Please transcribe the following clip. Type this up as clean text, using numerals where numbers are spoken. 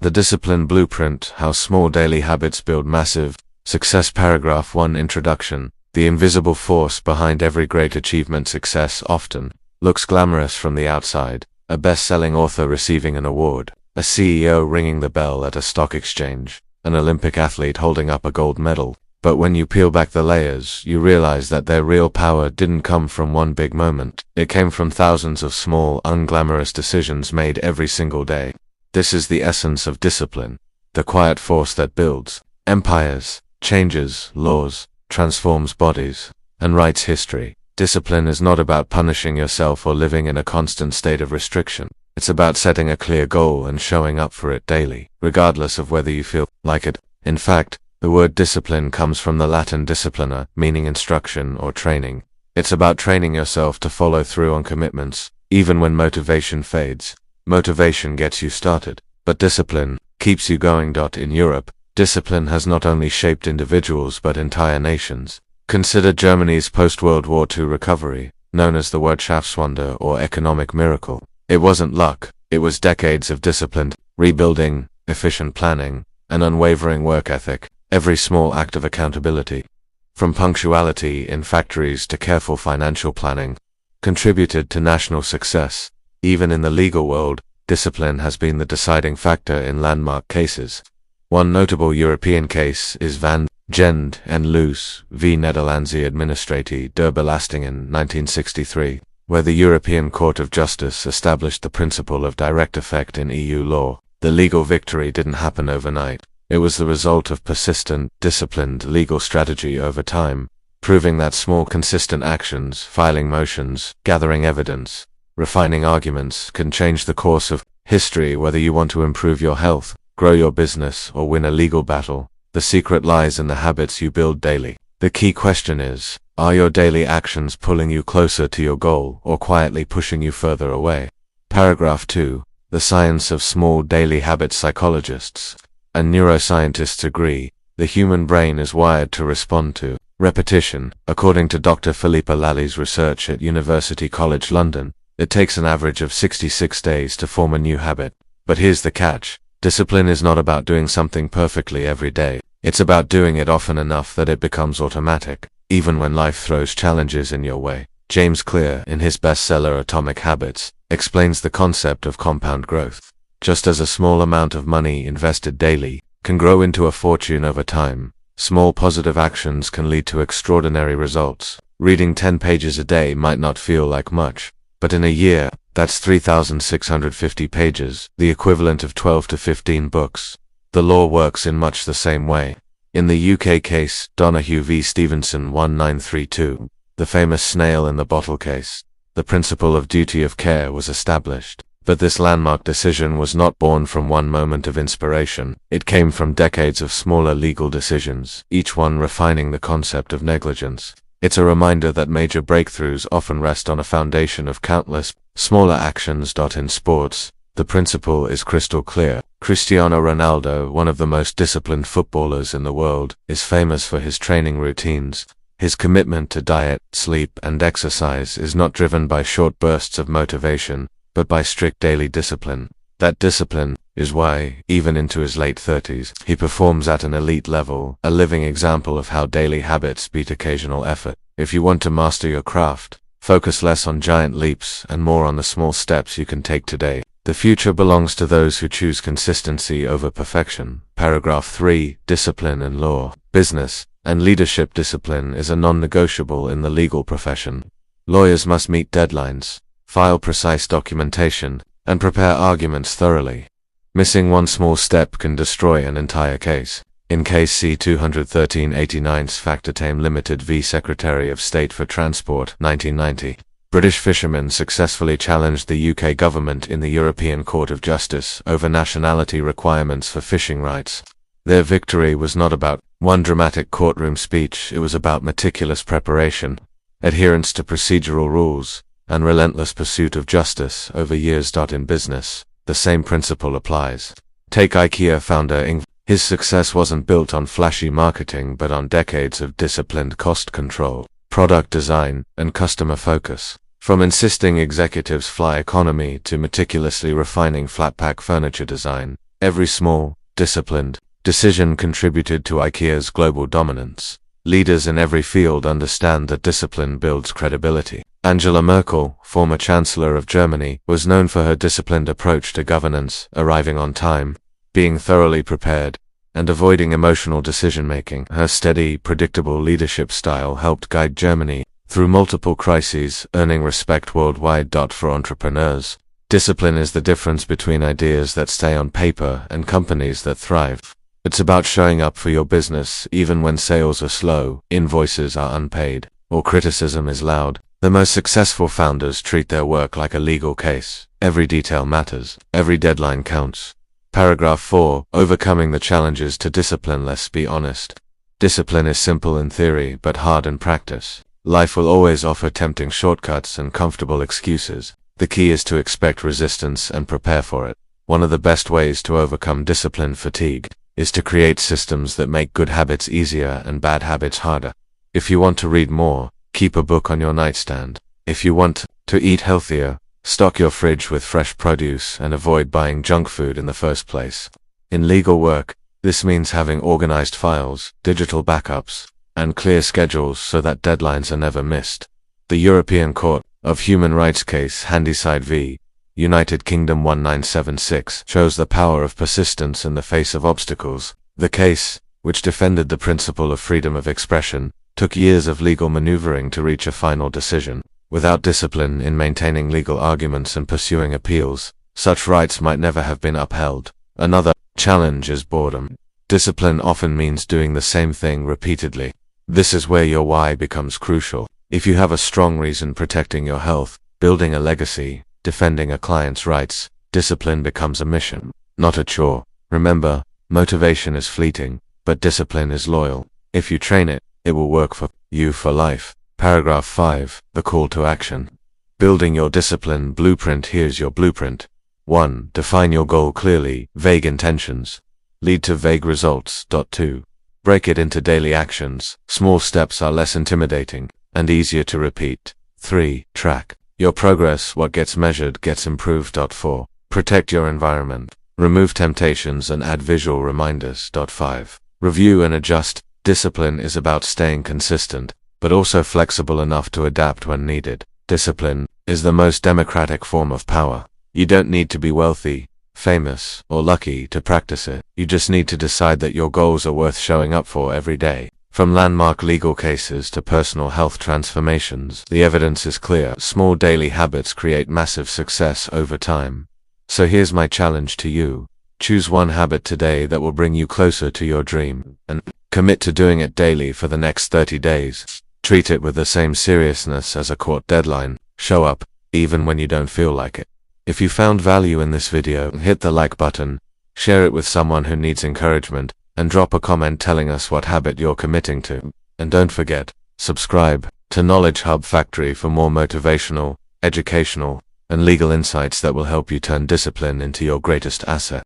The Discipline Blueprint: How Small Daily Habits Build Massive Success. Paragraph 1. Introduction. The invisible force behind every great achievement. Success often looks glamorous from the outside. A best-selling author receiving an award, a CEO ringing the bell at a stock exchange, an Olympic athlete holding up a gold medal. But when you peel back the layers, you realize that their real power didn't come from one big moment. It came from thousands of small, unglamorous decisions made every single day. This is the essence of discipline, the quiet force that builds empires, changes laws, transforms bodies, and writes history. Discipline is not about punishing yourself or living in a constant state of restriction. It's about setting a clear goal and showing up for it daily, regardless of whether you feel like it. In fact, the word discipline comes from the Latin disciplina, meaning instruction or training. It's about training yourself to follow through on commitments, even when motivation fades. Motivation gets you started, but discipline keeps you going. In Europe, discipline has not only shaped individuals but entire nations. Consider Germany's post-World War II recovery, known as the Wirtschaftswunder or economic miracle. It wasn't luck, it was decades of disciplined rebuilding, efficient planning, and unwavering work ethic. Every small act of accountability, from punctuality in factories to careful financial planning, contributed to national success. Even in the legal world, discipline has been the deciding factor in landmark cases. One notable European case is Van Gend en Loos v. Nederlandse Administratie der Belastingen 1963, where the European Court of Justice established the principle of direct effect in EU law. The legal victory didn't happen overnight. It was the result of persistent, disciplined legal strategy over time, proving that small consistent actions, filing motions, gathering evidence, refining arguments, can change the course of history. Whether you want to improve your health, grow your business, or win a legal battle, the secret lies in the habits you build daily. The key question is, are your daily actions pulling you closer to your goal or quietly pushing you further away? Paragraph 2. The Science of Small Daily Habits. Psychologists and neuroscientists agree, the human brain is wired to respond to repetition. According to Dr. Philippa Lally's research at University College London, it takes an average of 66 days to form a new habit. But here's the catch. Discipline is not about doing something perfectly every day. It's about doing it often enough that it becomes automatic, even when life throws challenges in your way. James Clear, in his bestseller Atomic Habits, explains the concept of compound growth. Just as a small amount of money invested daily can grow into a fortune over time, small positive actions can lead to extraordinary results. Reading 10 pages a day might not feel like much, but in a year, that's 3,650 pages, the equivalent of 12 to 15 books. The law works in much the same way. In the UK case, Donahue v. Stevenson 1932, the famous snail in the bottle case, the principle of duty of care was established. But this landmark decision was not born from one moment of inspiration. It came from decades of smaller legal decisions, each one refining the concept of negligence. It's a reminder that major breakthroughs often rest on a foundation of countless smaller actions. In sports, the principle is crystal clear. Cristiano Ronaldo, one of the most disciplined footballers in the world, is famous for his training routines. His commitment to diet, sleep, and exercise is not driven by short bursts of motivation, but by strict daily discipline. That discipline is why, even into his late 30s, he performs at an elite level, a living example of how daily habits beat occasional effort. If you want to master your craft, focus less on giant leaps and more on the small steps you can take today. The future belongs to those who choose consistency over perfection. Paragraph 3. Discipline in law, business, and leadership. Discipline is a non-negotiable in the legal profession. Lawyers must meet deadlines, file precise documentation, and prepare arguments thoroughly. Missing one small step can destroy an entire case. In case C-213/89's Factortame Limited v. Secretary of State for Transport, 1990, British fishermen successfully challenged the UK government in the European Court of Justice over nationality requirements for fishing rights. Their victory was not about one dramatic courtroom speech, it was about meticulous preparation, adherence to procedural rules, and relentless pursuit of justice over years. In business, the same principle applies. Take IKEA founder Ingvar. His success wasn't built on flashy marketing but on decades of disciplined cost control, product design, and customer focus. From insisting executives fly economy to meticulously refining flat-pack furniture design, Every small, disciplined decision contributed to IKEA's global dominance. Leaders in every field understand that discipline builds credibility. Angela Merkel, former Chancellor of Germany, was known for her disciplined approach to governance, arriving on time, being thoroughly prepared, and avoiding emotional decision-making. Her steady, predictable leadership style helped guide Germany through multiple crises, earning respect worldwide. For entrepreneurs, discipline is the difference between ideas that stay on paper and companies that thrive. It's about showing up for your business even when sales are slow, invoices are unpaid, or criticism is loud. The most successful founders treat their work like a legal case. Every detail matters. Every deadline counts. Paragraph 4. Overcoming the challenges to discipline. Let's be honest. Discipline is simple in theory, but hard in practice. Life will always offer tempting shortcuts and comfortable excuses. The key is to expect resistance and prepare for it. One of the best ways to overcome discipline fatigue is to create systems that make good habits easier and bad habits harder. If you want to read more, keep a book on your nightstand. If you want to eat healthier, stock your fridge with fresh produce and avoid buying junk food in the first place. In legal work, this means having organized files, digital backups, and clear schedules so that deadlines are never missed. The European Court of Human Rights case Handyside v. United Kingdom 1976 shows the power of persistence in the face of obstacles. The case, which defended the principle of freedom of expression, took years of legal maneuvering to reach a final decision. Without discipline in maintaining legal arguments and pursuing appeals, such rights might never have been upheld. Another challenge is boredom. Discipline often means doing the same thing repeatedly. This is where your why becomes crucial. If you have a strong reason protecting your health, building a legacy, defending a client's rights, discipline becomes a mission, not a chore. Remember, motivation is fleeting, but discipline is loyal. If you train it, it will work for you for life. Paragraph 5. The call to action. Building your discipline blueprint. Here's your blueprint. 1. Define your goal clearly. Vague intentions lead to vague results. 2. Break it into daily actions. Small steps are less intimidating and easier to repeat. 3. Track your progress. What gets measured gets improved. 4. Protect your environment. Remove temptations and add visual reminders. 5. Review and adjust. Discipline is about staying consistent, but also flexible enough to adapt when needed. Discipline is the most democratic form of power. You don't need to be wealthy, famous, or lucky to practice it. You just need to decide that your goals are worth showing up for every day. From landmark legal cases to personal health transformations, the evidence is clear. Small daily habits create massive success over time. So here's my challenge to you. Choose one habit today that will bring you closer to your dream, and commit to doing it daily for the next 30 days. Treat it with the same seriousness as a court deadline. Show up, even when you don't feel like it. If you found value in this video, hit the like button, share it with someone who needs encouragement, and drop a comment telling us what habit you're committing to. And don't forget, subscribe to Knowledge Hub Factory for more motivational, educational, and legal insights that will help you turn discipline into your greatest asset.